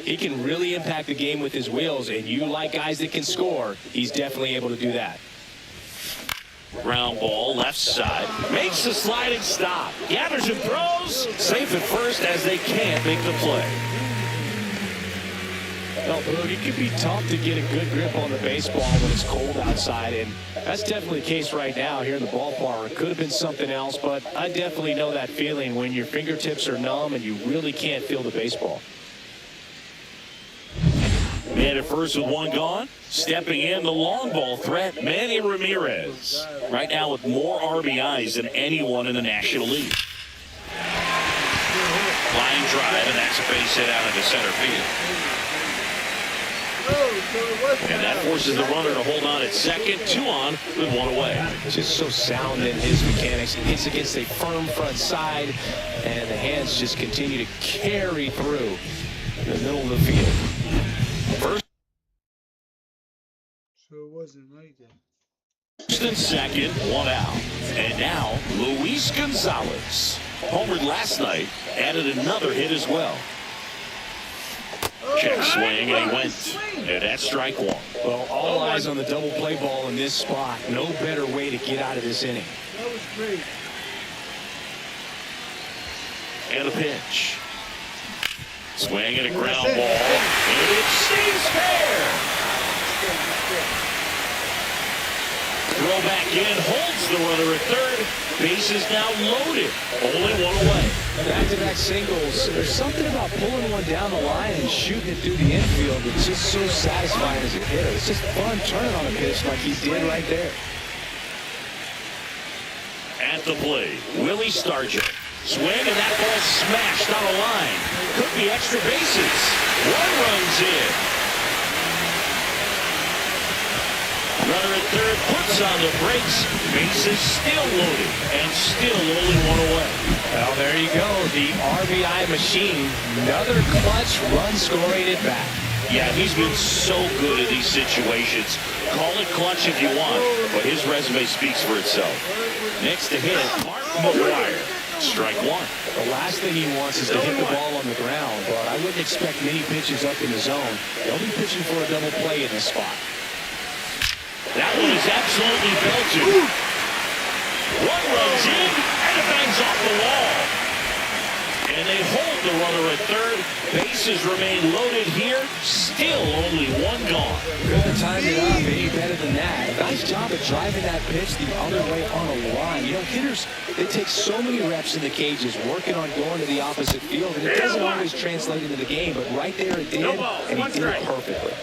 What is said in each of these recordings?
He can really impact the game with his wheels, and you like guys that can score, he's definitely able to do that. Ground ball, left side. Makes the sliding stop. Gathers and throws. Safe at first as they can't make the play. Well, Boog, it can be tough to get a good grip on the baseball when it's cold outside, and that's definitely the case right now here in the ballpark. It could have been something else, but I definitely know that feeling when your fingertips are numb and you really can't feel the baseball. Man at first with one gone. Stepping in, the long ball threat, Manny Ramirez. Right now with more RBIs than anyone in the National League. Line drive, and that's a base hit out into center field. And that forces the runner to hold on at second, 2 on with 1 away. Just so sound in his mechanics. He hits against a firm front side, and the hands just continue to carry through the middle of the field. First. So it wasn't like that. First and second, 1 out. And now, Luis Gonzalez. Homered last night, added another hit as well. Check swing, and he went. And that's strike 1. Well, all eyes on the double play ball in this spot. No better way to get out of this inning. That was great. And a pitch. Swing and a ground ball. And it stays fair. Throw back in, holds the runner at third. Base is now loaded. Only 1 away. Back-to-back singles. There's something about pulling one down the line and shooting it through the infield that's just so satisfying as a hitter. It's just fun turning on a pitch like he did right there. At the plate, Willie Stargell. Swing, and that ball smashed on a line. Could be extra bases. 1 run's in. Runner at third puts on the brakes. Bases still loaded and still only 1 away. Well, there you go. The RBI machine. Another clutch run scoring at bat. Yeah, he's been so good at these situations. Call it clutch if you want, but his resume speaks for itself. Next to hit, Martin McGuire. Strike 1. The last thing he wants is to hit the ball on the ground, but I wouldn't expect many pitches up in the zone. They'll be pitching for a double play in this spot. That one is absolutely belted. 1 runs in, and it bangs off the wall. And they hold the runner at third. Bases remain loaded here. Still only 1 gone. Couldn't time it up any better than that. Nice job of driving that pitch the other way on a line. You know, hitters, they take so many reps in the cages working on going to the opposite field, and it doesn't always translate into the game, but right there it did, and he did it perfectly.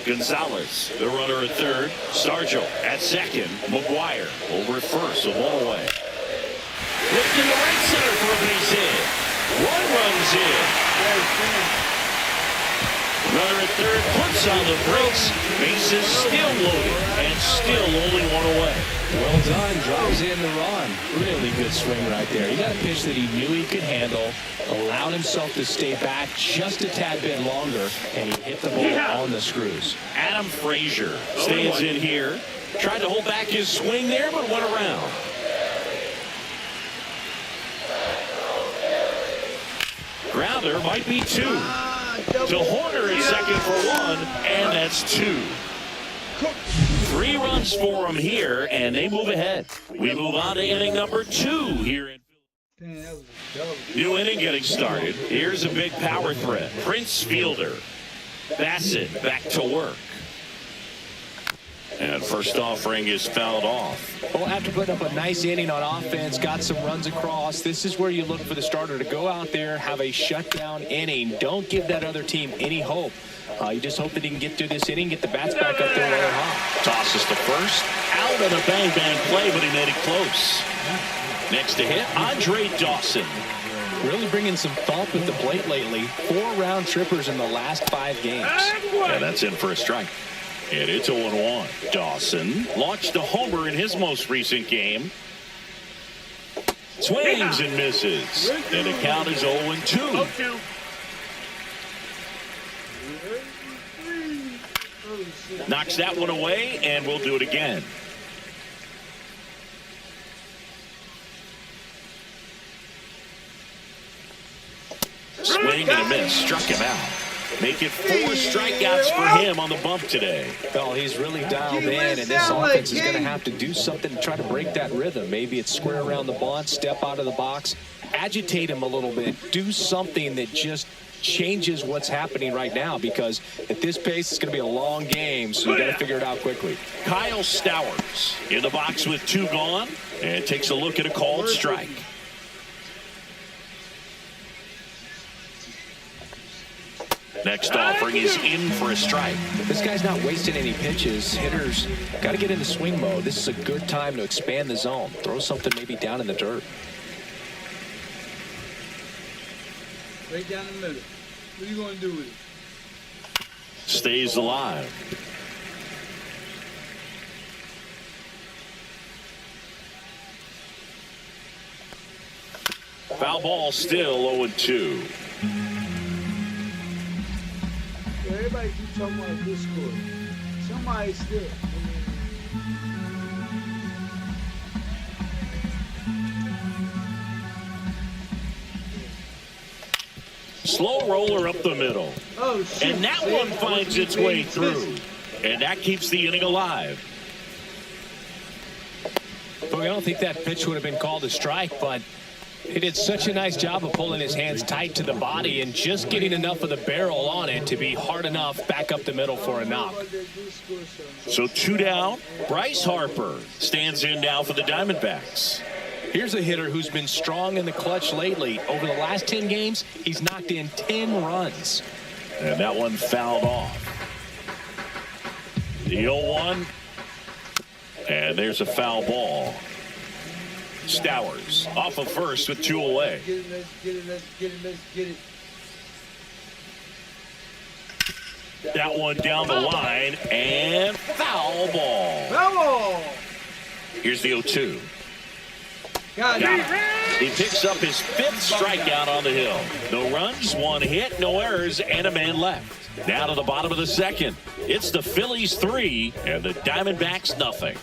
Gonzalez, the runner at third. Stargell at second. McGuire over at first, so 1 away. Lifting to right center for a base hit. 1 runs in. Runner at third puts on the brakes. Bases still loaded and still only 1 away. Well done. Drives in the run. Really good swing right there. He got a pitch that he knew he could handle, allowed himself to stay back just a tad bit longer, and he hit the ball on the screws. Adam Frazier stays in here. Tried to hold back his swing there, but went around. Grounder might be 2. To Horner at second for 1, and that's 2. 3 runs for him here, and they move ahead. We move on to inning number 2 here in new inning getting started. Here's a big power threat. Prince Fielder. Bassett back to work. And first offering is fouled off. Well, after putting up a nice inning on offense, got some runs across, this is where you look for the starter to go out there, have a shutdown inning. Don't give that other team any hope. You just hope that he can get through this inning, get the bats back up there running hot. Tosses to first. Out on a bang-bang play, but he made it close. Next to hit, Andre Dawson. Really bringing some thump at the plate lately. 4 round trippers in the last 5 games. Yeah, that's in for a strike. And it's 0-1. Dawson launched a homer in his most recent game. Swings and misses. And the count is 0-2. Knocks that one away, and we'll do it again. Swing and a miss. Struck him out. Make it 4 strikeouts for him on the bump today. Well, he's really dialed in, and this offense is going to have to do something to try to break that rhythm. Maybe it's square around the bunt, step out of the box, agitate him a little bit, do something that just changes what's happening right now, because at this pace, it's going to be a long game, so you got to figure it out quickly. Kyle Stowers in the box with 2 gone, and takes a look at a called strike. Next offering is in for a strike. This guy's not wasting any pitches. Hitters got to get into swing mode. This is a good time to expand the zone. Throw something maybe down in the dirt. Right down the middle. What are you going to do with it? Stays alive. Foul ball, still 0-2. Everybody keep talking about Discord. Somebody still. Slow roller up the middle. Oh, shit. And that one finds its way through. And that keeps the inning alive. Look, I don't think that pitch would have been called a strike, but he did such a nice job of pulling his hands tight to the body and just getting enough of the barrel on it to be hard enough back up the middle for a knock. So 2 down. Bryce Harper stands in now for the Diamondbacks. Here's a hitter who's been strong in the clutch lately. Over the last 10 games, he's knocked in 10 runs. And that one fouled off. The 0-1. And there's a foul ball. Stowers off of first with 2 away. Get it, let's get it, let's get it, let's get it. That one down the line and foul ball. Foul ball. Here's the 0-2. Got Got it. it. He picks up his 5th strikeout on the hill. No runs, 1 hit, no errors, and a man left. Now to the bottom of the 2nd. It's the Phillies 3 and the Diamondbacks nothing.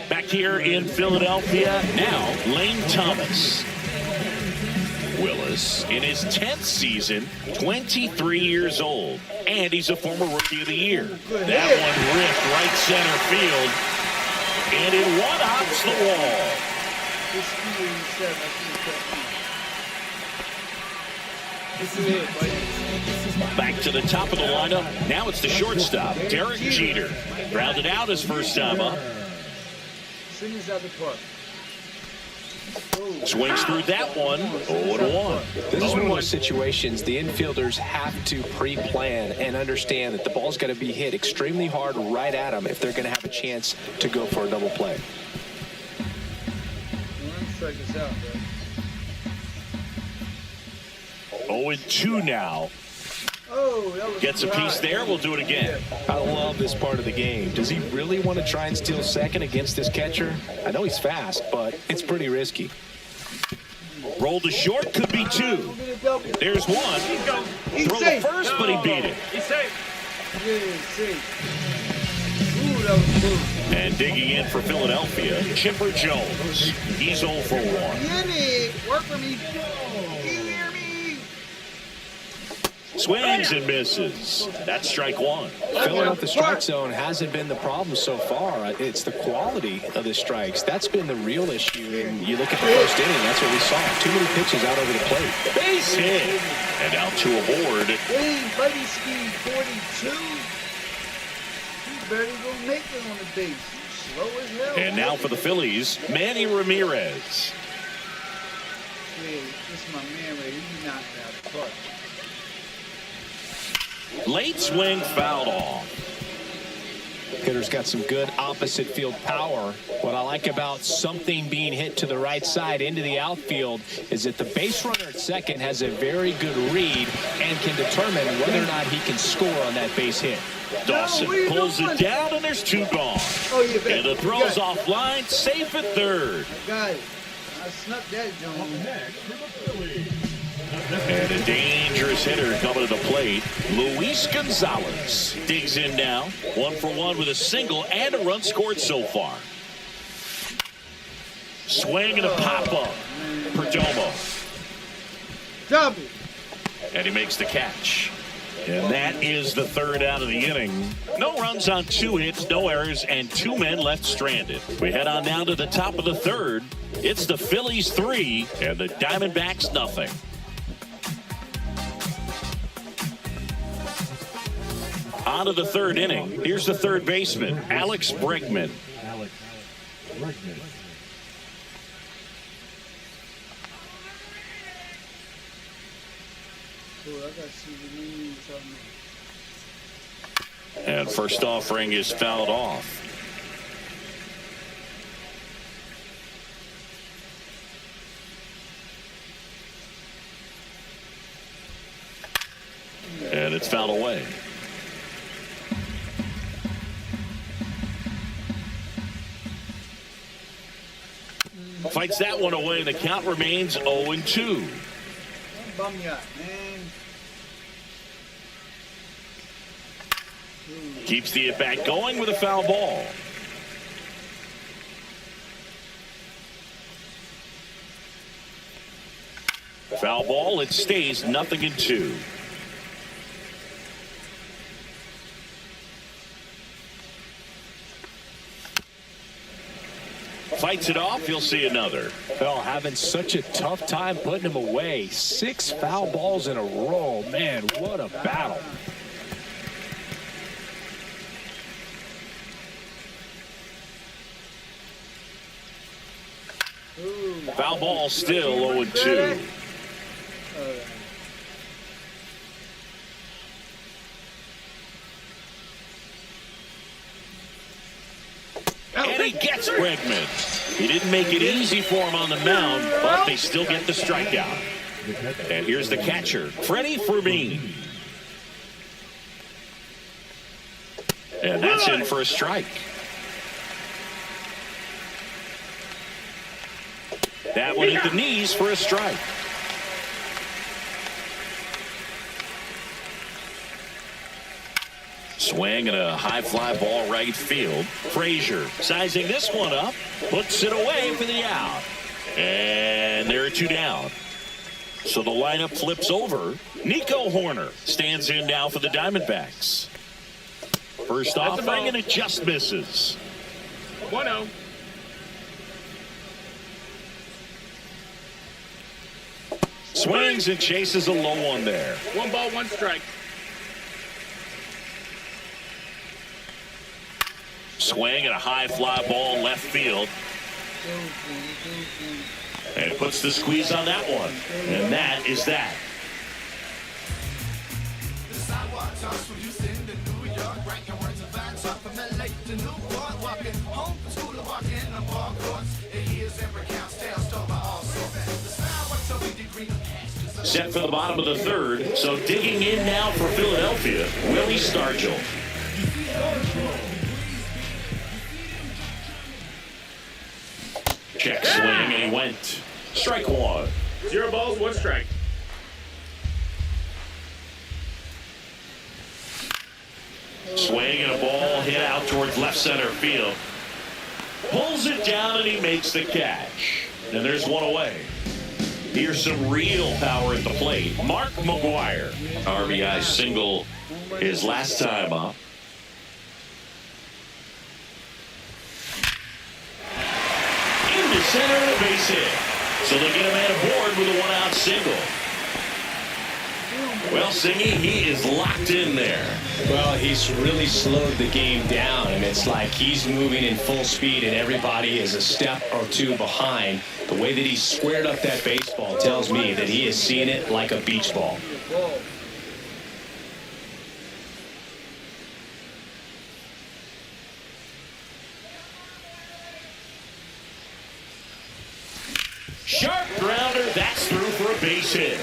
Back here in Philadelphia, now Lane Thomas. Willis in his 10th season, 23 years old, and he's a former Rookie of the Year. That one ripped right center field, and it one-hops the wall. This is it, buddy. Back to the top of the lineup. Now it's the shortstop, Derek Jeter. Grounded out his first time up. Send this out the park. Swings through that one. 0-1. This is one of those situations the infielders have to pre-plan and understand that the ball's got to be hit extremely hard right at them if they're going to have a chance to go for a double play. Strike us out, bro. 0-2 now. Oh, that was Gets a piece there. We'll do it again. I love this part of the game. Does he really want to try and steal second against this catcher? I know he's fast, but it's pretty risky. Roll to short, could be 2. There's 1. Throw to first, but he beat it. He's safe. Yeah, safe. Ooh, that was cool. And digging in for Philadelphia, Chipper Jones. He's 0 for 1. Jimmy, work for me. You hear me? Swings and misses. That's strike 1. Filling up the strike zone hasn't been the problem so far. It's the quality of the strikes. That's been the real issue. And you look at the first inning, that's what we saw. Too many pitches out over the plate. Base hit. And out to a board. Hey, buddy, ski 42. You better go make it on the base. You slow as hell. And now for the Phillies, Manny Ramirez. Yeah, this is my man right here. He knocked it out the park. Late swing fouled off. Hitter's got some good opposite field power. What I like about something being hit to the right side into the outfield is that the base runner at second has a very good read and can determine whether or not he can score on that base hit. Dawson pulls it down, and there's 2 gone. Oh, yeah, and the throw's offline, safe at third. Got it. I snuck that, Jones. And a dangerous hitter coming to the plate. Luis Gonzalez digs in now. 1 for 1 with a single and a run scored so far. Swing and a pop-up. Perdomo. Double. And he makes the catch. And that is the third out of the inning. No runs on 2 hits, no errors, and 2 men left stranded. We head on down to the top of the third. It's the Phillies 3 and the Diamondbacks nothing. On to the third inning. Here's the third baseman, Alex Bregman. And first offering is fouled off. And it's fouled away. Fights that one away. The count remains 0-2. Bum me up, man. Keeps the at-bat going with a foul ball. Foul ball. It stays 0-2. Fights it off. You'll see another. Bell having such a tough time putting him away. 6 foul balls in a row. Man, what a battle. Foul ball still 0-2. And he gets Bregman. He didn't make it easy for him on the mound, but they still get the strikeout. And here's the catcher, Freddie Fermin. And that's in for a strike. That one hit the knees for a strike. Swing and a high fly ball right field. Frazier sizing this one up, puts it away for the out. And there are 2 down. So the lineup flips over. Nico Horner stands in now for the Diamondbacks. First offering and it just misses. 1-0. Swings and chases a low one there. 1 ball, 1 strike. Swing and a high fly ball left field. And puts the squeeze on that one. And that is that. Set for the bottom of the third. So digging in now for Philadelphia, Willie Stargell. Check swing and he went. Strike 1. 0 balls, 1 strike. Swing and a ball hit out towards left center field. Pulls it down and he makes the catch. And there's one away. Here's some real power at the plate. Mark McGwire. RBI single his last time up. Into center and a base hit. So they get a man aboard with a 1-out single. Well, Singy, he is locked in there. Well, he's really slowed the game down, and it's like he's moving in full speed, and everybody is a step or 2 behind. The way that he squared up that baseball tells me that he is seeing it like a beach ball. Sharp grounder, that's through for a base hit.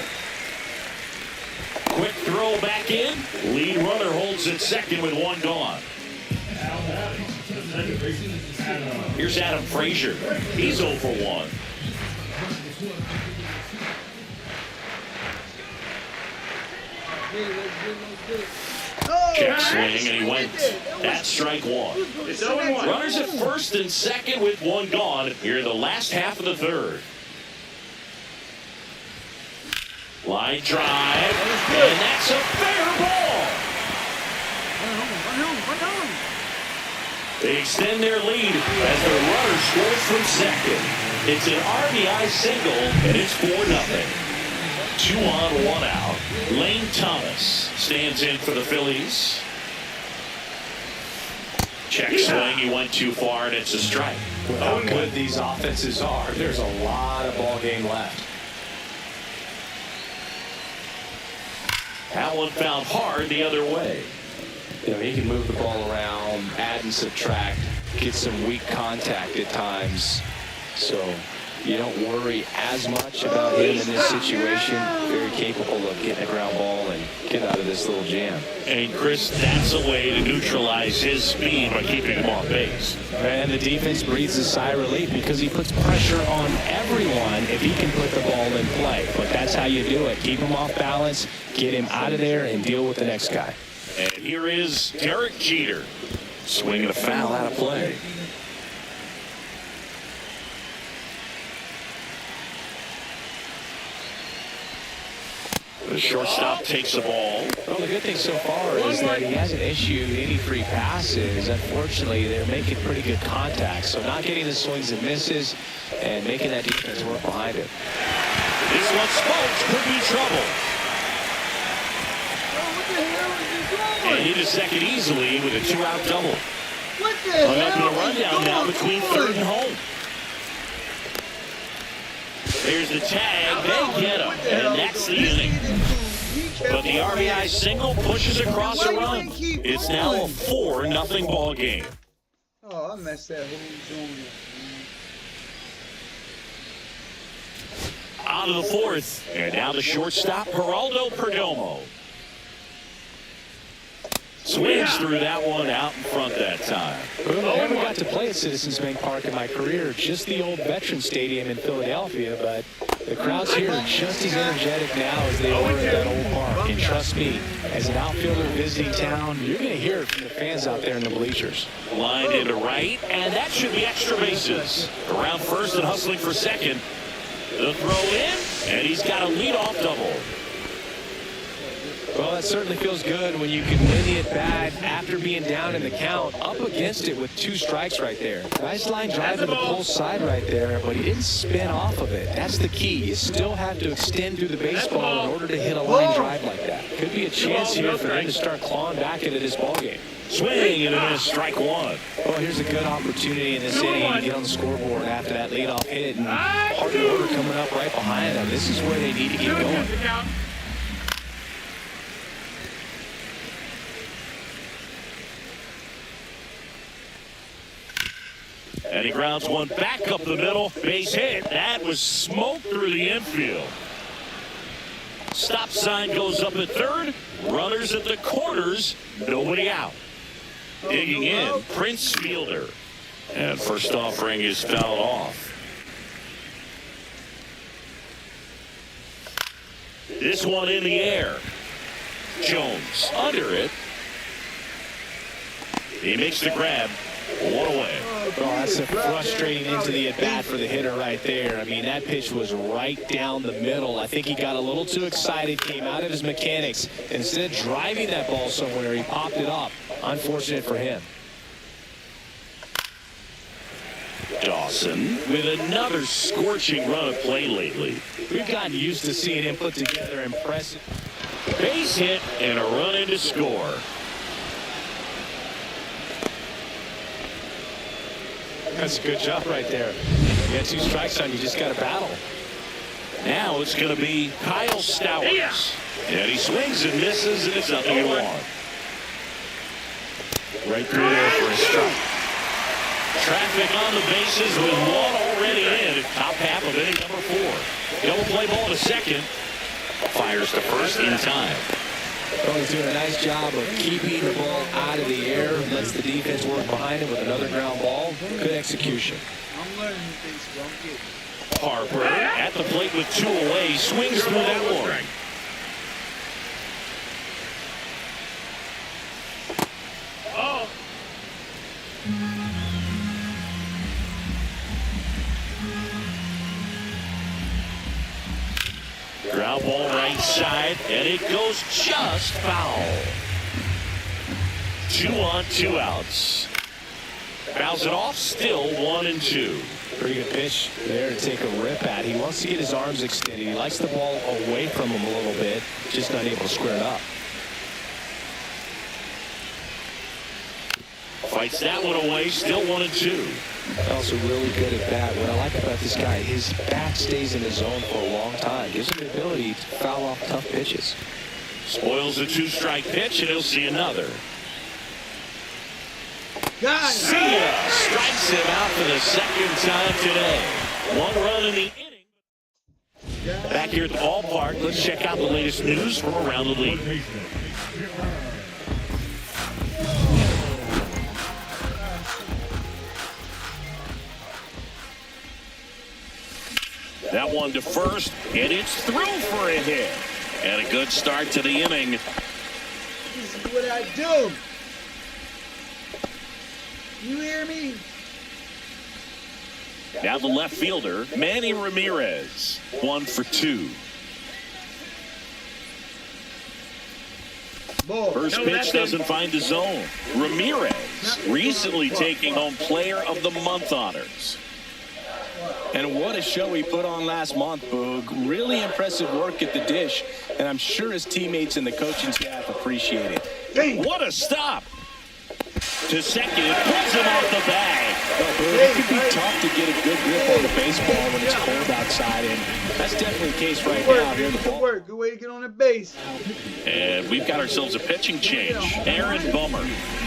Quick throw back in. Lead runner holds at second with 1 gone. Here's Adam Frazier. He's 0 for 1. Check swing and he went. That's strike 1. It's 0-1. Runners at first and second with 1 gone here in the last half of the third. Line drive. And that's a fair ball. Run home. They extend their lead as their runner scores from second. It's an RBI single, and it's 4-0. 2 on, 1 out. Lane Thomas stands in for the Phillies. Check swing. He went too far, and it's a strike. With how good these offenses are, there's a lot of ball game left. That one found hard the other way. You know, he can move the ball around, add and subtract, get some weak contact at times. So you don't worry as much about him in this situation. Very capable of getting a ground ball and get out of this little jam. And Chris, that's a way to neutralize his speed by keeping him off base. And the defense breathes a sigh of relief because he puts pressure on everyone if he can put the ball in play. But that's how you do it. Keep him off balance, get him out of there, and deal with the next guy. And here is Derek Jeter. Swinging a foul out of play. The shortstop takes the ball. Well, the good thing so far is that he hasn't issued any free passes. Unfortunately, they're making pretty good contact. So not getting the swings and misses and making that defense work behind him. This one smokes. Could be trouble. What the hell is he doing? And he to second easily with a 2-out double. What the Hung hell up in a is he rundown now doing? between third and home. There's the tag. They get him. And that's the inning. But the RBI single pushes across a run. It's now a 4-0 ball game. Oh, I messed that whole zone up. Out of the fourth. And now the shortstop, Geraldo Perdomo. Swings through that one out in front that time. Well, I never got to play at Citizens Bank Park in my career, just the old Veterans Stadium in Philadelphia, but the crowds here are just as energetic now as they were at that old park. And trust me, as an outfielder visiting town, you're going to hear it from the fans out there in the bleachers. Lined into right, and that should be extra bases. Around first and hustling for second. The throw in, and he's got a leadoff double. Well, that certainly feels good when you can win the at-bat after being down in the count, up against it with 2 strikes right there. Nice line drive to the pull side right there, but he didn't spin off of it. That's the key. You still have to extend through the baseball in order to hit a line drive like that. Could be a chance here for him to start clawing back into this ballgame. Swing and a miss, strike one. Well, here's a good opportunity in this inning to get on the scoreboard after that leadoff hit, and hard order coming up right behind them. This is where they need to get going. And he grounds one back up the middle. Base hit. That was smoke through the infield. Stop sign goes up at third. Runners at the corners. Nobody out. Digging in, Prince Fielder. And first offering is fouled off. This one in the air. Jones under it. He makes the grab. 1 away. Well, that's a frustrating into the at-bat for the hitter right there. I mean, that pitch was right down the middle. I think he got a little too excited, came out of his mechanics. Instead of driving that ball somewhere, he popped it up. Unfortunate for him. Dawson with another scorching run of play lately. We've gotten used to seeing him put together impressive. Base hit and a run in to score. That's a good job right there. You got 2 strikes on you, just got to battle. Now it's going to be Kyle Stowers. And he swings and misses, and it's 0-1. Right through there for a strike. Traffic on the bases with 1 already in. Top half of inning number 4. Double play ball to second. Fires to first in time. Well, he's doing a nice job of keeping the ball out of the air. Lets the defense work behind him with another ground ball. Good execution. I'm learning things, so I'm getting it. Harper at the plate with 2 away. Swings through that one. Ground Ground ball right side, and it goes just foul. 2 on, 2 outs. Fouls it off, still 1-2. Pretty good pitch there to take a rip at. He wants to get his arms extended. He likes the ball away from him a little bit, just not able to square it up. Fights that one away, still 1-2. Also really good at bat. What I like about this guy, his bat stays in the zone for a long time. Gives him the ability to foul off tough pitches. Spoils a 2-strike pitch, and he'll see another. See ya! Strikes him out for the second time today. 1 run in the inning. Back here at the ballpark, let's check out the latest news from around the league. That one to first, and it's through for a hit. And a good start to the inning. This is what I do. You hear me? Now the left fielder, Manny Ramirez, 1 for 2. Ball. First pitch doesn't find the zone. Ramirez recently taking home Player of the Month honors. And what a show he put on last month, Boog. Really impressive work at the dish, and I'm sure his teammates and the coaching staff appreciate it. What a stop! To second, it pulls him off the bag. Well, Boog, it can be tough to get a good grip on the baseball when it's cold outside, and that's definitely the case right now here in the ball. Good way to get on the base. And we've got ourselves a pitching change. Aaron Bummer.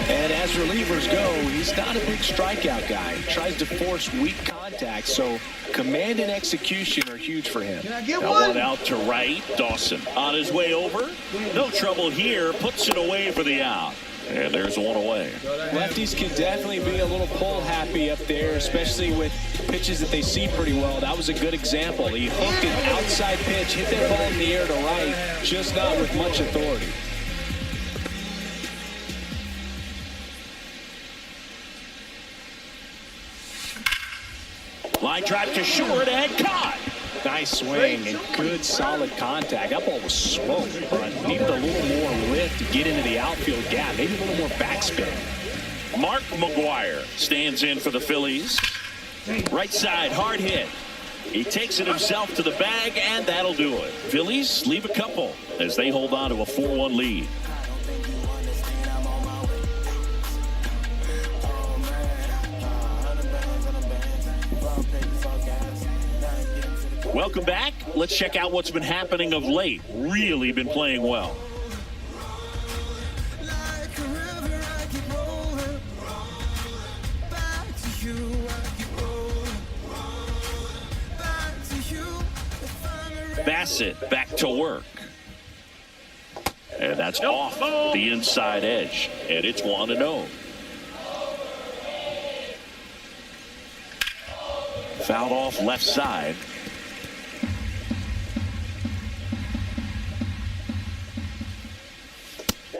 And as relievers go, he's not a big strikeout guy. He tries to force weak contact, so command and execution are huge for him. Can I get That one? one out to right. Dawson on his way over. No trouble here. Puts it away for the out. And there's one away. Lefties can definitely be a little pull happy up there, especially with pitches that they see pretty well. That was a good example. He hooked an outside pitch, hit that ball in the air to right, just not with much authority. Line drive to short and caught. Nice swing and good solid contact. That ball was smoked, but needed a little more lift to get into the outfield gap. Maybe a little more backspin. Mark McGuire stands in for the Phillies. Right side, hard hit. He takes it himself to the bag, and that'll do it. Phillies leave a couple as they hold on to a 4-1 lead. Welcome back. Let's check out what's been happening of late. Really been playing well. Bassett back to work. And that's off the inside edge. And it's 1-0. Fouled off left side.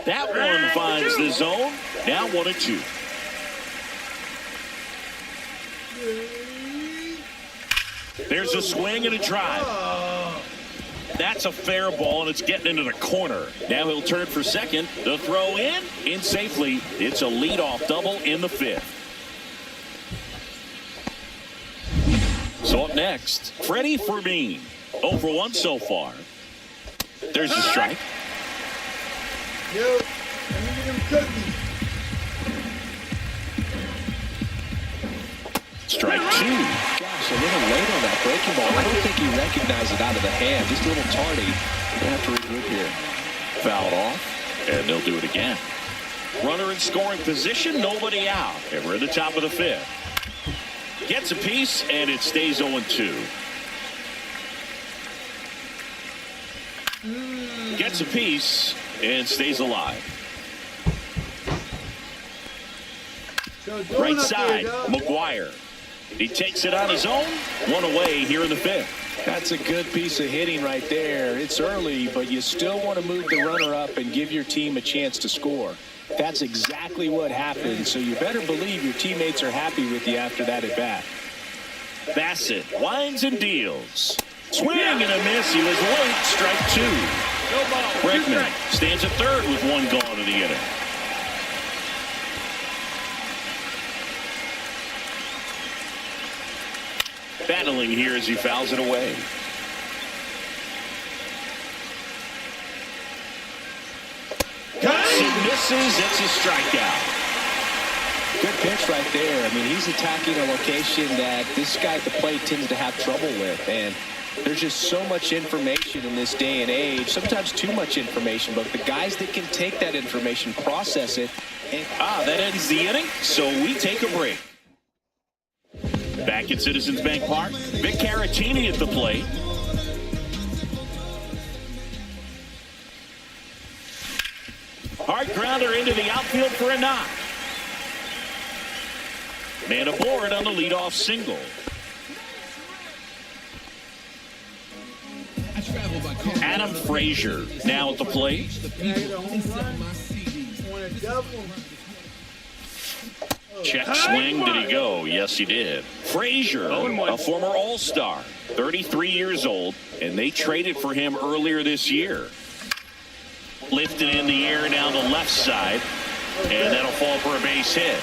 That one finds the zone. Now 1-2. There's a swing and a drive. That's a fair ball, and it's getting into the corner. Now he'll turn for second. The throw in safely. It's a leadoff double in the 5th. So up next, Freddie Fermin. 0 for 1 so far. There's a strike. Yo, let me get them cookies. Strike 2. Gosh, a little late on that breaking ball. I don't think he recognized it out of the hand. Just a little tardy. We'll have to regroup here. Fouled off, and they'll do it again. Runner in scoring position, nobody out. And we're at the top of the 5th. Gets a piece, and it stays 0-2. Gets a piece, and stays alive. So Right side, McGuire. He takes it on his own. 1 away here in the 5th. That's a good piece of hitting right there. It's early, but you still want to move the runner up and give your team a chance to score. That's exactly what happened, so you better believe your teammates are happy with you after that at bat. Bassett winds and deals. Swing and a miss. He was late. Strike two. No ball. Bregman stands at third with one gone in the inning. Battling here as he fouls it away. Cuts and misses. It's a strikeout. Good pitch right there. I mean, he's attacking a location that this guy at the plate tends to have trouble with. And there's just so much information in this day and age, sometimes too much information, but the guys that can take that information, process it. And that ends the inning, so we take a break. Back at Citizens Bank Park, Vic Caratini at the plate. Hard grounder into the outfield for a knock. Man aboard on the leadoff single. Adam Frazier now at the plate. Check swing. Did he go? Yes, he did. Frazier, a former All-Star, 33 years old, and they traded for him earlier this year. Lifted in the air down the left side, and that'll fall for a base hit.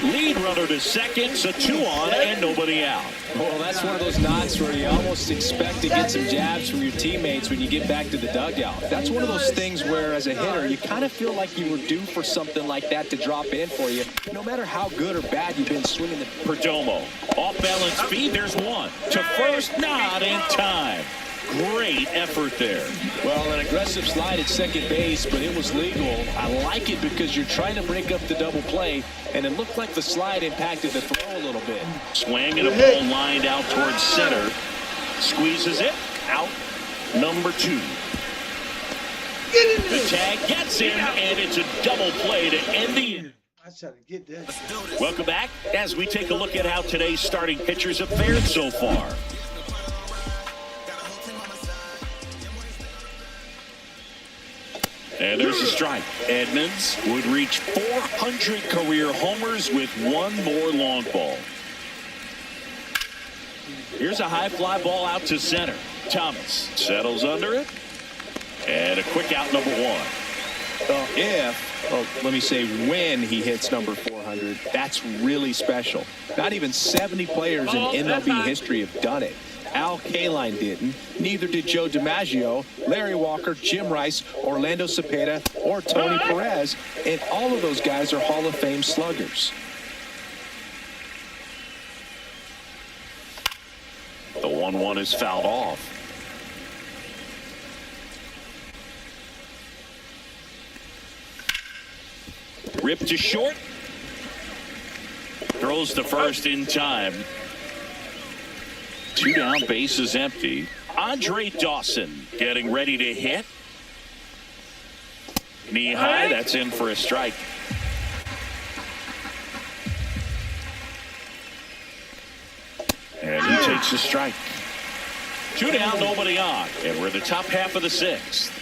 Lead runner to second, so 2 on and nobody out. Well, that's one of those knocks where you almost expect to get some jabs from your teammates when you get back to the dugout. That's one of those things where, as a hitter, you kind of feel like you were due for something like that to drop in for you, no matter how good or bad you've been swinging the... Perdomo, off-balance feed, there's one. To first, not in time. Great effort there. Well, an aggressive slide at second base, but it was legal. I like it because you're trying to break up the double play, and it looked like the slide impacted the throw a little bit. Swing and a ball lined out towards center. Squeezes it. Out. Number 2. The tag gets him, and it's a double play to end the inning. I try to get that. Welcome back as we take a look at how today's starting pitchers have fared so far. And there's a strike. Edmonds would reach 400 career homers with one more long ball. Here's a high fly ball out to center. Thomas settles under it. And a quick out, number 1. Let me say when he hits number 400, that's really special. Not even 70 players in MLB history have done it. Al Kaline didn't. Neither did Joe DiMaggio, Larry Walker, Jim Rice, Orlando Cepeda, or Tony Perez. And all of those guys are Hall of Fame sluggers. The 1-1 is fouled off. Ripped to short. Throws to first in time. 2 down, base is empty. Andre Dawson getting ready to hit. Knee high, that's in for a strike. And he takes a strike. 2 down, nobody on. And we're in the top half of the 6th.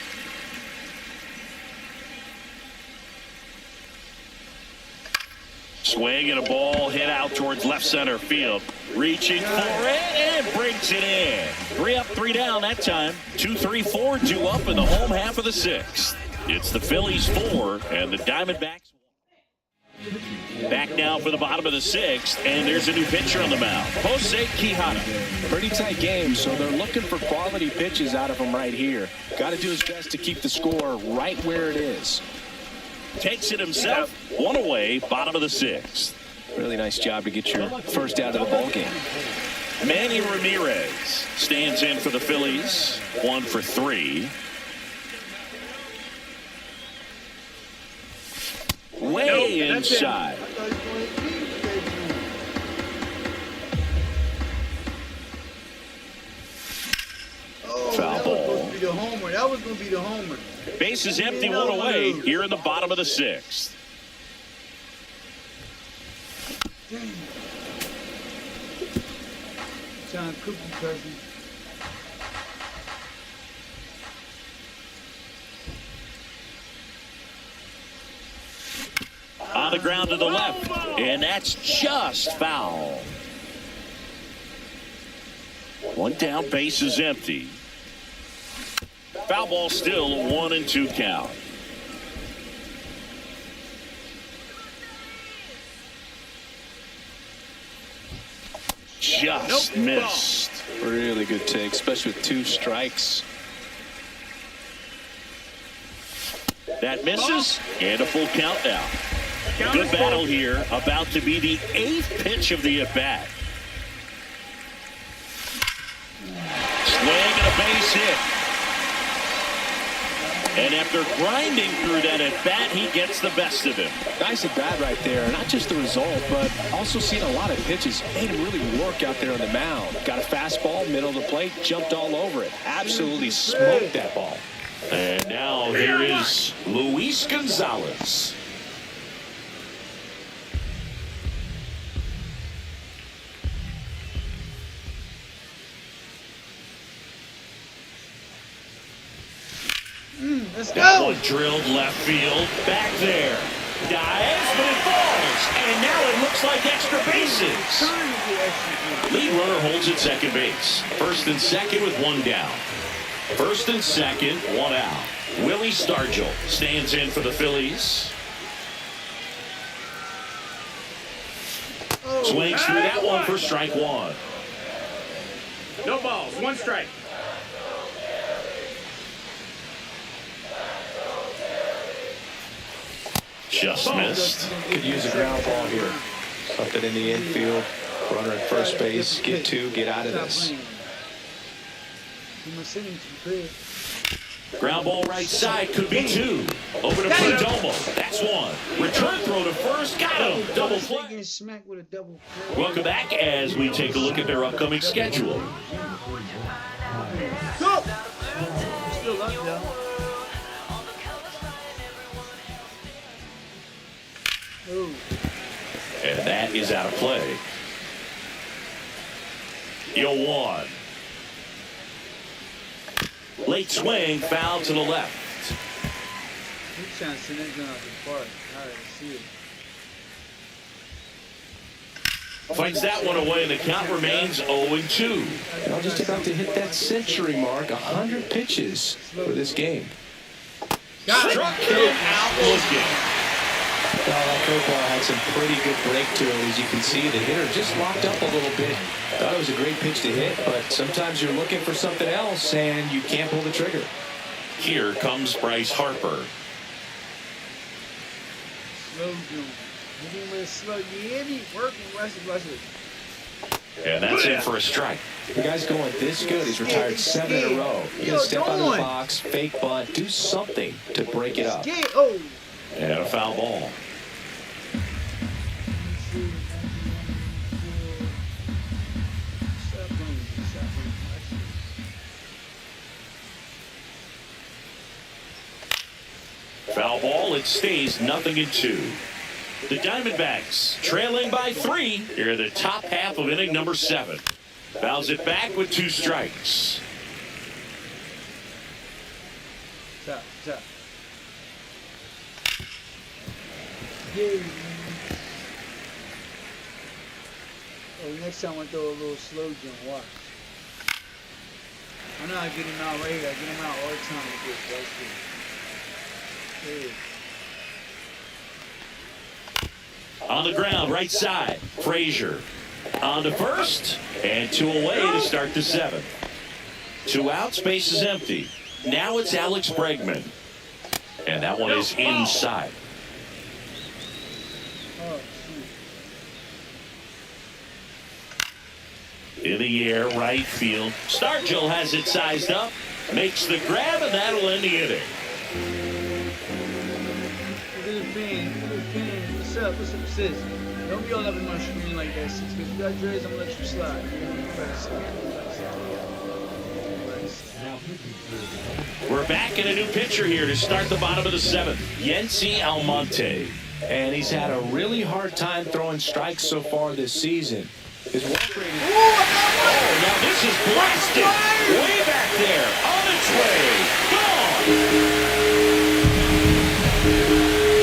Swing and a ball hit out towards left center field. Reaching for it and breaks it in. 3 up, 3 down that time. 2, 3, 4 due up in the home half of the 6th. It's the Phillies 4 and the Diamondbacks 1. Back now for the bottom of the 6th, and there's a new pitcher on the mound, Jose Quijada. Pretty tight game, so they're looking for quality pitches out of him right here. Got to do his best to keep the score right where it is. Takes it himself, 1 away, bottom of the 6th. Really nice job to get your first out of the ball game. Manny Ramirez stands in for the Phillies, 1 for 3. Way inside. Foul ball. That was going to be the homer. Base is empty, 1 away here in the bottom of the 6th. John Cookie cousin. On the ground to the left, and that's just foul. One down, base is empty. Foul ball still, a 1-2 count. Just missed. Really good take, especially with 2 strikes. That misses, and a full count now. Good battle here, about to be the 8th pitch of the at-bat. Swing and a base hit. And after grinding through that at-bat, he gets the best of him. Nice at-bat right there. Not just the result, but also seeing a lot of pitches. Made him really work out there on the mound. Got a fastball, middle of the plate, jumped all over it. Absolutely smoked that ball. And now here is Luis Gonzalez. Let's That go. one drilled left field. Back there. Dives, but it falls. And now it looks like extra bases. Lead runner holds at second base. First and second with 1 down. First and second, 1 out. Willie Stargell stands in for the Phillies. Swings through that one for strike 1. No balls, 1 strike. Just missed. Could use a ground ball here. Something in the infield. Runner at first base. Get 2, get out of this. Ground ball right side, could be 2. Over to Perdomo. That's 1. Return throw to first. Got him. Double play. Welcome back as we take a look at their upcoming schedule. Go. Still up, though. Ooh. And that is out of play. 0-1. Late swing, foul to the left. He's trying to send that gun out the park. All right, see it. Fights that one away, and the count remains 0-2. Now just about to hit that century mark. 100 pitches for this game. Struck him out looking. Well, that curveball had some pretty good break to it. As you can see, the hitter just locked up a little bit. Thought it was a great pitch to hit, but sometimes you're looking for something else and you can't pull the trigger. Here comes Bryce Harper. Slow doing. Moving with a slow. You hear me? Working. Watch it. And that's in for a strike. The guy's going this good. He's retired 7 in a row. You gotta step out of the box, fake bunt, do something to break it up. Oh. And a foul ball. Foul ball, it stays 0-2. The Diamondbacks trailing by 3 here in the top half of inning number 7. Fouls it back with 2 strikes. Top. Yeah. Oh, next time I throw a little slow jump, watch. I know I get him out right here. I get him out all the time with this. That's good. Hey. On the ground, right side, Frazier. On to first, and 2 away to start the 7th. 2 outs, base is empty. Now it's Alex Bregman. And that one is inside. Oh, In the air, right field. Stargell has it sized up, makes the grab, and that'll end the inning. Look at the fan. What's up, sis? Don't be all up in my screen like that, sis. Because you got dreads, I'm going to let you slide. We're back in a new pitcher here to start the bottom of the 7th. Yency Almonte. And he's had a really hard time throwing strikes so far this season. His walk rate is... Oh, now this is blasted. Way back there. On its way. Gone.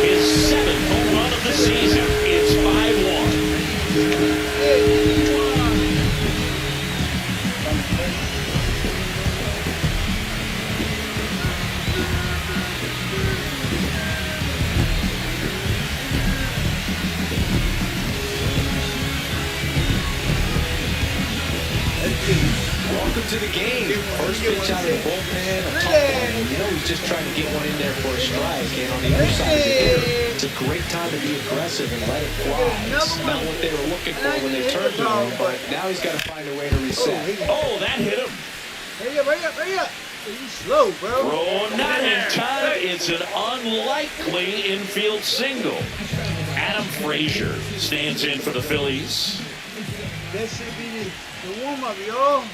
His 7th home run of the season. It's 5-1. to the game. First pitch out of the bullpen, a tough one. You know he's just trying to get one in there for a strike. And on the other side of the hitter, it's a great time to be aggressive and let it fly. It's not what they were looking for when they turned to him, but now he's got to find a way to reset. Oh, that hit him. Hurry up. He's slow, bro. Throw not in time. It's an unlikely infield single. Adam Frazier stands in for the Phillies. That should be the warm-up, y'all.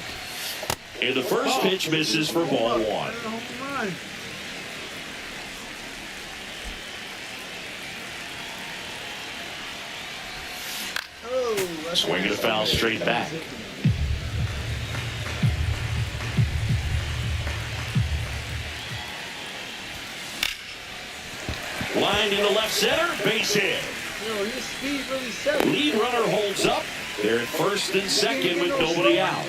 And the first pitch misses for ball one. Swing and a foul straight back. Line to the left center, base hit. Yo, his speed really set. Lead runner holds up. They're at first and second with nobody out.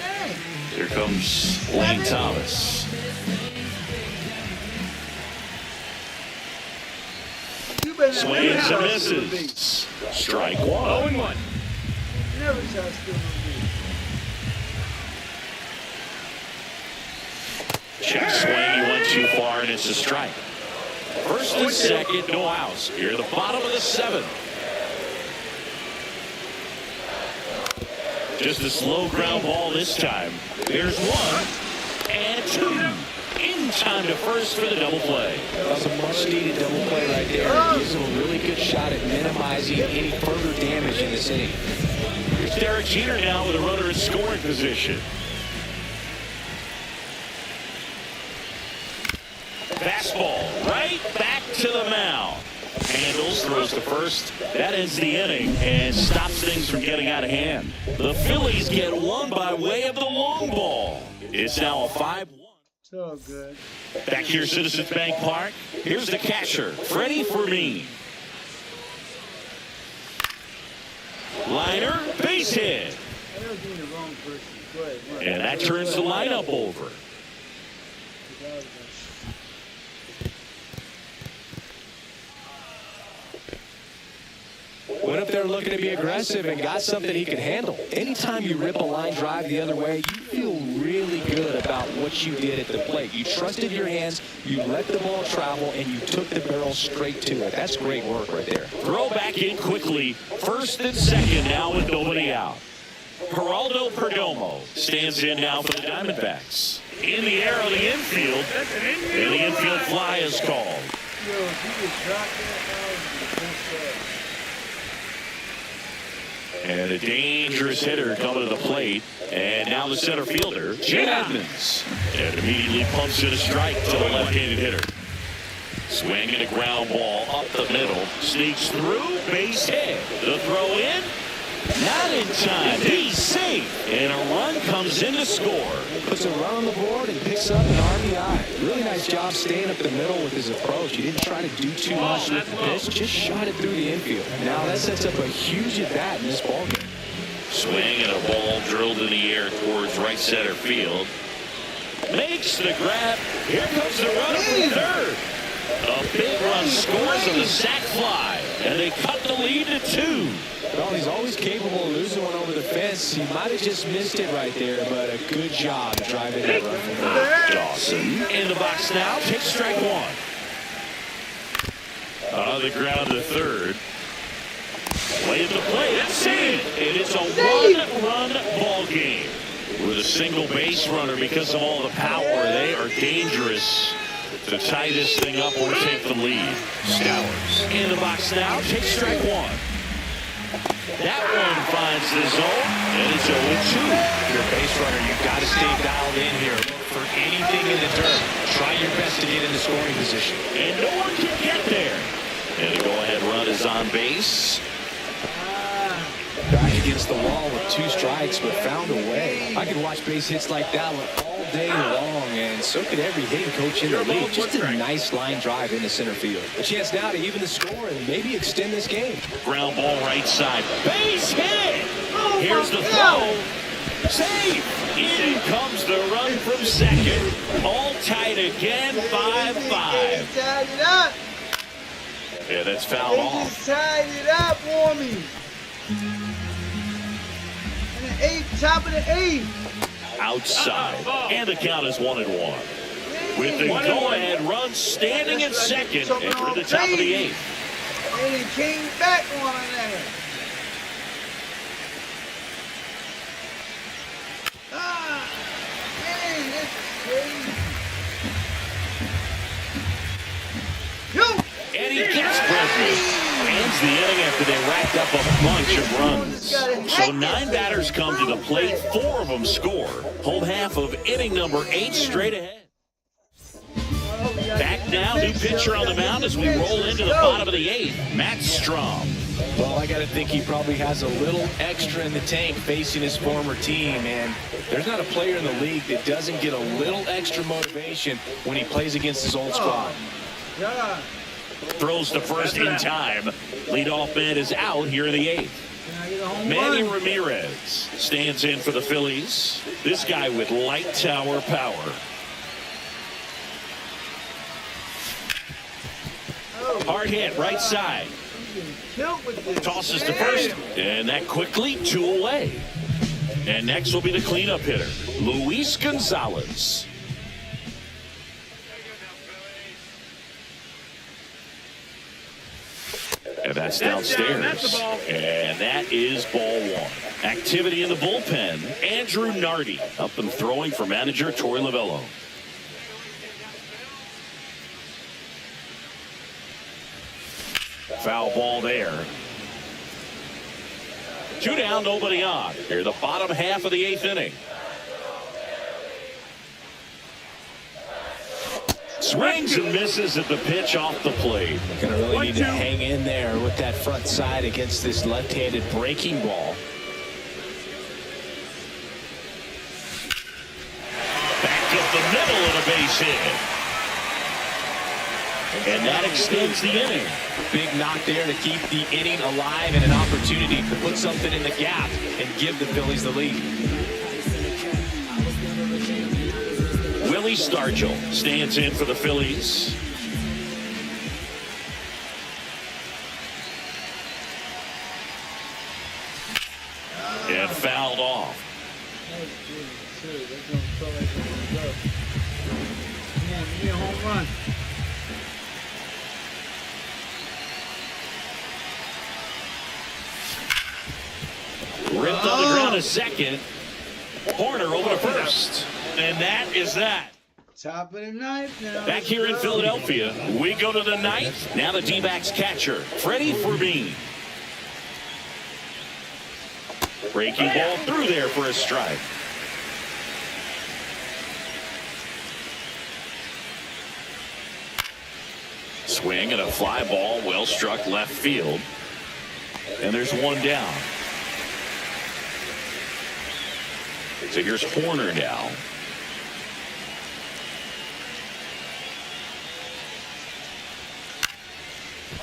Here comes Lane Thomas. Swings and misses. Strike one. 0-1. Never shot still Check swing, he went too far, and it's a strike. First and second, no outs. Here at the bottom of the seventh. Just a slow ground ball this time. There's one and two. In time to first for the double play. That was a much-needed double play right there. Gives him a really good shot at minimizing any further damage in this inning. Here's Derek Jeter now with a runner in scoring position. Fastball right back to the mound. Handles, throws to first. That ends the inning and stops things from getting out of hand. The Phillies get one by way of the long ball. It's now a 5-1. So good. Back here, Citizens Bank Park. Here's the catcher, Freddie Fermin. Liner, base hit. I was doing the wrong person. Go ahead. And that turns the lineup over. Went up there looking to be aggressive and got something he could handle. Anytime you rip a line drive the other way, you feel really good about what you did at the plate. You trusted your hands, you let the ball travel, and you took the barrel straight to it. That's great work right there. Throw back in quickly. First and second now with nobody out. Geraldo Perdomo stands in now for the Diamondbacks. In the air of the infield, and the infield fly is called. Yo, if you just drop that, And a dangerous hitter coming to the plate. And now the center fielder, Jay Edmonds. And immediately pumps in a strike to the left-handed hitter. Swing and a ground ball up the middle. Sneaks through, base hit. The throw in. Not in time. He's safe. And a run comes in to score. Puts a run on the board and picks up an RBI. Really nice job staying up the middle with his approach. He didn't try to do too much with the pitch. Just shot it through the infield. Now that sets up a huge at-bat in this ballgame. Swing and a ball drilled in the air towards right center field. Makes the grab. Here comes the runner from third. A big run scores on the sac fly. And they cut the lead to 2. Well, he's always capable of losing one over the fence. He might have just missed it right there, but a good job driving that run from third. Dawson in the box now. Takes strike one. On the ground to third. Play the play. That's it. And it's a one-run ball game. With a single base runner because of all the power. They are dangerous to tie this thing up or take the lead. Stowers in the box now. Takes strike one. That one finds the zone, and it's 0-2. If you're a base runner, you've got to stay dialed in here. For anything in the dirt, try your best to get into scoring position. And no one can get there. And the go-ahead run is on base. Back against the wall with 2 strikes, but found a way. I could watch base hits like that one all day long, and so could every hitting coach in the league. Just a nice line drive into center field. A chance now to even the score and maybe extend this game. Ground ball right side. Base hit! Here's the throw. Safe! In comes the run from second. All tied again, 5-5. tied it up. Yeah, that's fouled They off. just tied it up for me. And the 8th, top of the 8th. outside. And the count is 1-1. With the go-ahead run standing at second, and we're at the top of the 8th. And he came back on that. Ah, man, this is crazy. And he gets present. Ends the inning after they racked up a bunch of runs. So 9 batters come to the plate, 4 of them score. Home half of inning number 8 straight ahead. Back now, new pitcher on the mound as we roll into the bottom of the 8th, Matt Strom. Well, I got to think he probably has a little extra in the tank facing his former team, and there's not a player in the league that doesn't get a little extra motivation when he plays against his old squad. Yeah. Throws to first in time. Leadoff man is out here in the 8th. Manny Ramirez stands in for the Phillies. This guy with light tower power. Hard hit, right side. Tosses to first, and that quickly 2 away. And next will be the cleanup hitter, Luis Gonzalez. And that's downstairs. And that is ball 1. Activity in the bullpen. Andrew Nardi up and throwing for manager Torey Lovello. Foul ball there. 2 down, nobody on. Here, the bottom half of the 8th inning. Swings and misses at the pitch off the plate. Gonna really need to hang in there with that front side against this left-handed breaking ball. Back up the middle of the base hit. And that extends the inning. Big knock there to keep the inning alive and an opportunity to put something in the gap and give the Phillies the lead. Willie Stargell stands in for the Phillies. And fouled off. Man, give me a home run. Ripped on the ground a second. Horner over to first. And that is that. Top of the ninth now. Back here in Philadelphia, we go to the 9th. Now the D-backs catcher, Freddie Fermin. Breaking ball through there for a strike. Swing and a fly ball, well struck left field. And there's 1 down. So here's Horner now.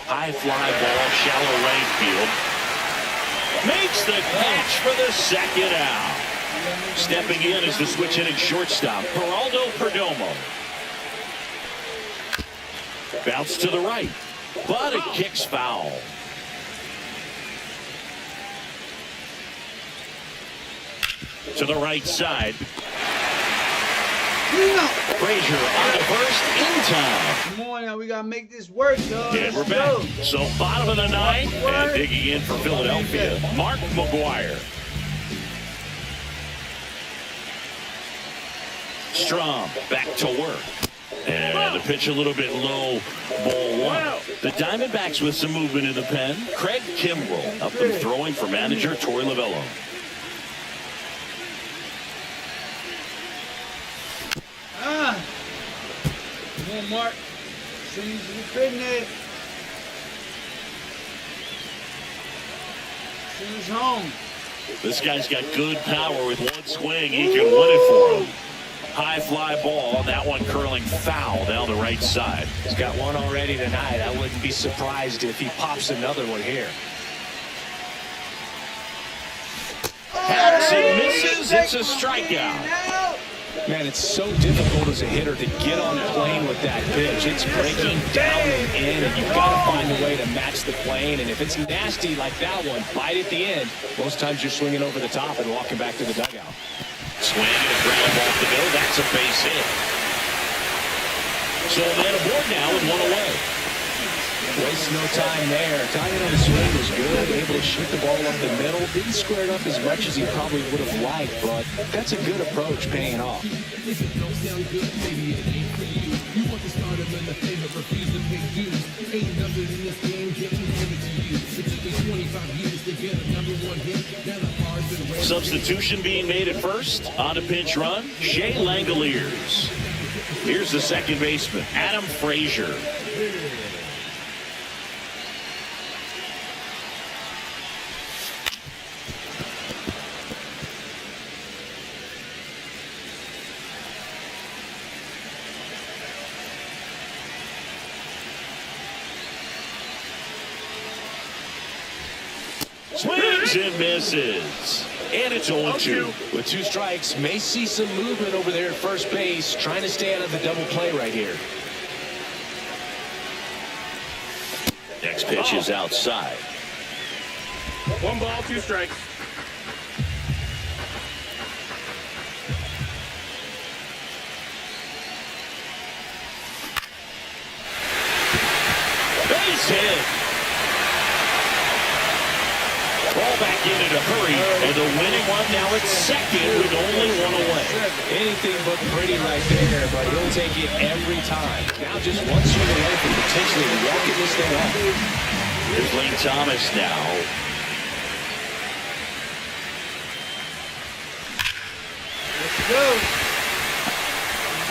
High fly ball, shallow right field. Makes the catch for the 2nd out. Stepping in is the switch hitting shortstop, Geraldo Perdomo. Bounce to the right, but it kicks foul. To the right side. Frazier on the first in time. Come on now, we gotta make this work, dog. And we're back. So bottom of the 9th, and digging in for Philadelphia, Mark McGuire. Strom back to work. And the pitch a little bit low, ball 1. The Diamondbacks with some movement in the pen. Craig Kimbrell up and throwing for manager Torey Lovello. Come on, Mark. Seems to be fitting it. He's home. This guy's got good power. With 1 swing, he can win it for him. High fly ball. That one curling foul down the right side. He's got 1 already tonight. I wouldn't be surprised if he pops another one here. Hacks and misses. It's a strikeout. Man, it's so difficult as a hitter to get on the plane with that pitch. It's breaking down and in, and you've got to find a way to match the plane. And if it's nasty like that one, bite at the end, most times you're swinging over the top and walking back to the dugout. Swing and a ground ball to go. That's a base hit. So man aboard now with one away. Waste no time there. Timing on the swing was good. Able to shoot the ball up the middle. Didn't square it up as much as he probably would have liked, but that's a good approach paying off. Substitution being made at first. On a pinch run, Shea Langoliers. Here's the second baseman, Adam Frazier. Swings and misses. And it's 0-2. With 2 strikes, may see some movement over there at first base, trying to stay out of the double play right here. Next pitch is outside. 1 ball, 2 strikes. Base hit. Ball back in a hurry, and the winning one now at second with only 1 away. Anything but pretty right there, but he'll take it every time. Now just 1 swing away from potentially walking this thing up. Here's Lane Thomas now. Let's go.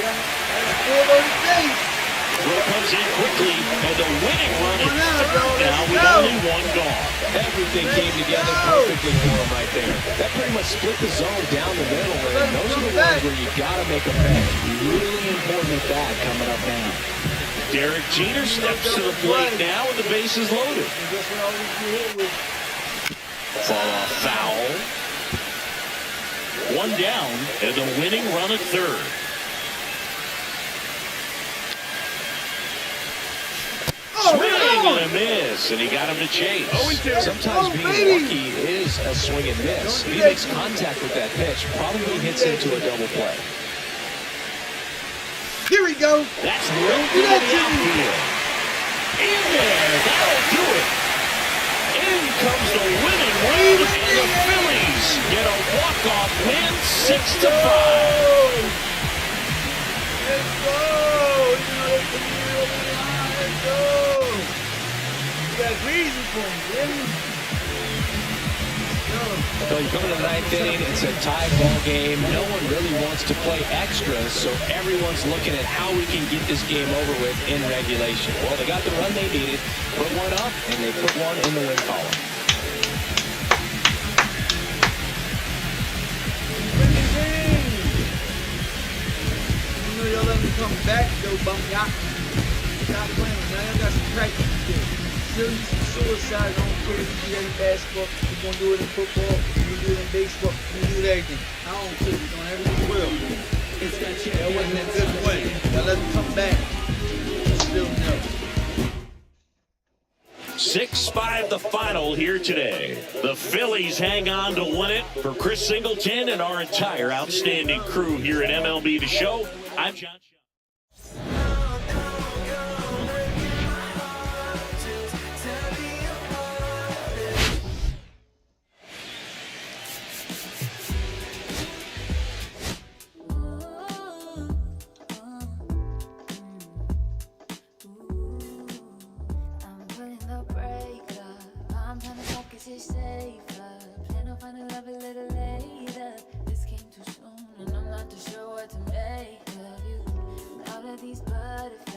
That's 4 on the base. Throw comes in quickly, and the winning run is now with only 1 gone. Everything came together perfectly for him right there. That pretty much split the zone down the middle, and those are the ones where you got to make a bet. Really important at that coming up now. Derek Jeter steps to the plate now, and the base is loaded. Fall off foul. 1 down, and the winning run at third. Swing and a miss, and he got him to chase. Sometimes being lucky is a swing and miss. He makes contact with that pitch, probably hits into a double play. Here we go. That's ripped into the outfield. In there, that'll do it. In comes the winning run, and the Phillies get a walk-off win, 6-5. Let's go. Got reason for me, baby. So you come into the 9th inning, it's a tie ball game. No one really wants to play extra, so everyone's looking at how we can get this game over with in regulation. Well, they got the run they needed, put 1 up, and they put 1 in the win column. You know y'all let me come back, though, bum yacht. Stop playing, man. I got some practice to do. Still use some suicide on Twitter. You do that in basketball. You're going to do it in football. You do it in baseball. You do it everything. I don't care. You're going to everything will. That wasn't a good win. Now let them come back. Still no. 6-5 the final here today. The Phillies hang on to win it. For Chris Singleton and our entire outstanding crew here at MLB The Show, I'm John. This came too soon, and I'm not too sure what to make of you. Out of these butterflies.